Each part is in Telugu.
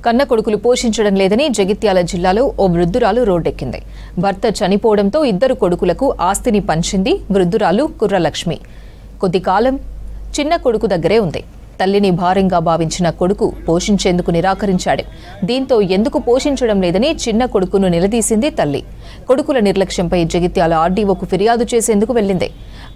కన్న కొడుకులు పోషించడం లేదని జగిత్యాల జిల్లాలో ఓ వృద్ధురాలు రోడ్డెక్కింది. భర్త చనిపోవడంతో ఇద్దరు కొడుకులకు ఆస్తిని పంచింది వృద్ధురాలు కుర్రలక్ష్మి. కొద్ది కాలం చిన్న కొడుకు దగ్గరే ఉంది. తల్లిని భారంగా భావించిన కొడుకు పోషించేందుకు నిరాకరించాడు. దీంతో ఎందుకు పోషించడం లేదని చిన్న కొడుకును నిలదీసింది తల్లి. కొడుకుల నిర్లక్ష్యంపై జగిత్యాల ఆర్డీఓకు ఫిర్యాదు చేసేందుకు వెళ్లింది.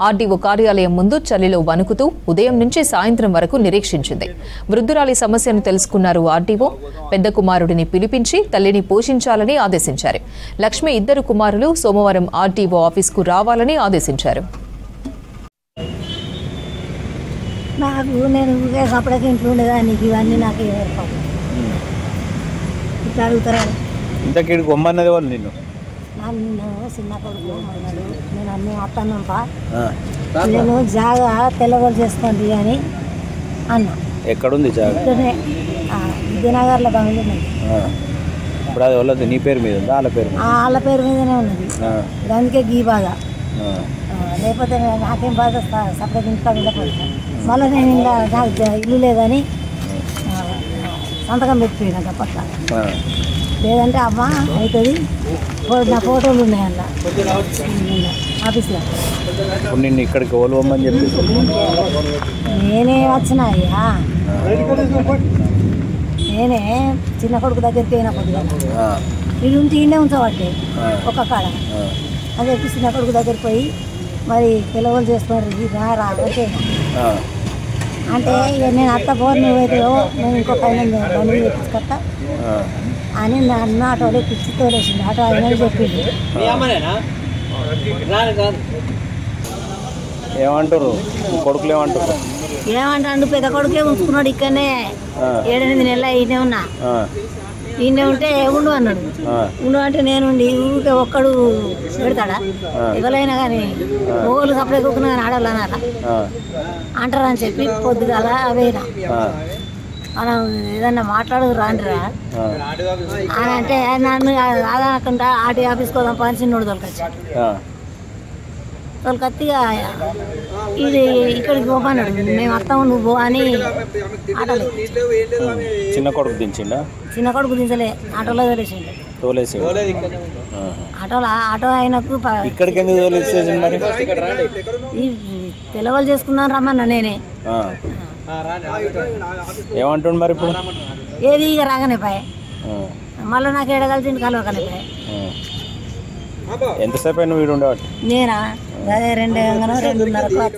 ఆర్డీఓ కార్యాలయం ముందు చలిలో వణుకుతూ ఉదయం నుంచి సాయంత్రం వరకు నిరీక్షించింది. వృద్ధురాలి సమస్యను తెలుసుకున్నారు ఆర్డీఓ. పెద్ద కుమారుడిని పిలిపించి తల్లిని పోషించాలని ఆదేశించారు. లక్ష్మి ఇద్దరు కుమారులు సోమవారం ఆర్డీఓ ఆఫీస్కు రావాలని ఆదేశించారు. నాకు నేను అప్పటికి ఇంట్లో ఉండేదాన్ని, ఇవన్నీ నాకు ఏర్పాటు ఇట్లా అడుగుతారా? ఇంతకీ గొమ్మన్నది వాళ్ళు నిన్ను నేను చిన్న కొడుకు నేను అన్నీ అత్తన్నంప నేను జాగా తెల్లగోలు చేసుకోండి అని అన్న. ఎక్కడుంది జాగా? విద్యానగర్లో బంగ్లీ ఉన్నది. ఇప్పుడు అది వాళ్ళది నీ పేరు మీద ఉందా? వాళ్ళ పేరు వాళ్ళ పేరు మీదనే ఉన్నది. అందుకే గీ బాధ, లేకపోతే నాకేం బాధ సపరేట్ ఇంట్లో ఉండకపోతే మళ్ళీ నేను ఇలా నాకు ఇల్లు లేదని సంతకం పెట్టిపోయినా తప్పట్ల. లేదంటే అమ్మ అవుతుంది, నా ఫోటోలు ఉన్నాయి అన్న ఆఫీస్లో. నిన్ను ఇక్కడికి ఓలువమ్మని చెప్పి నేనే వచ్చినా అయ్యా, నేనే చిన్న కొడుకు దగ్గరికి అయినా కొద్దిగా ఇది ఉంటే ఇండే ఉంచబట్టే ఒక కాడ అని చెప్పి చిన్న కొడుకు దగ్గరికి పోయి మరి పిల్లలు చేసుకోండి రా అంటే నేను అత్త పోరు నువ్వైతే నేను ఇంకొక ఆయన బండి తెప్పించుకొస్తా అని నన్ను ఆటోలో పిచ్చి తోలేసింది. ఆటో ఆయన చెప్పింది. ఏమంటారు కొడుకులు? ఏమంటాడు? పెద్ద కొడుకే ఉంచుకున్నాడు ఇక్కడనే 7-8 నెలలు ఈయనే ఉన్నా. ఈయనే ఉంటే ఉండు అన్నాడు. ఉండు అంటే నేనుండి ఊరికే ఒక్కడు పెడతాడా? ఎవరైనా కానీ ఓళ్ళు సప్లై కుక్కున్నా కానీ ఆడవాళ్ళు అనాలా అంటారని చెప్పి పొద్దుగాల అవేనా మనం ఏదన్నా మాట్లాడదు రాండిరా అని అంటే నన్ను ఆదాకుండా ఆర్టీ ఆఫీస్కి వదాం పని చిన్నోడు తొలకొచ్చాడు. తొలకొత్తిగా ఇది ఇక్కడికి పోమన్నాడు. మేము వస్తాము నువ్వు పో అని ఆటోలో. చిన్న కొడుకు దించిండా? చిన్న కొడుకు దించలే, ఆటోలో తోలేసి ఆటో ఆయనకు ఇక్కడికి ఎందుకు తోలేసేది? మరి పిల్లవాళ్ళు చేసుకున్నాను రమ్మన్నా నేనే. ఏమంటుండు మరి ఇప్పుడు? ఏది ఇక రాగానే పాయ మళ్ళీ నాకు ఎడగలిసింది కలవకనే పాయ. ఎంతసేపు అయినా వీడు ఉండేవాడు? నేనా అదే 2 2:30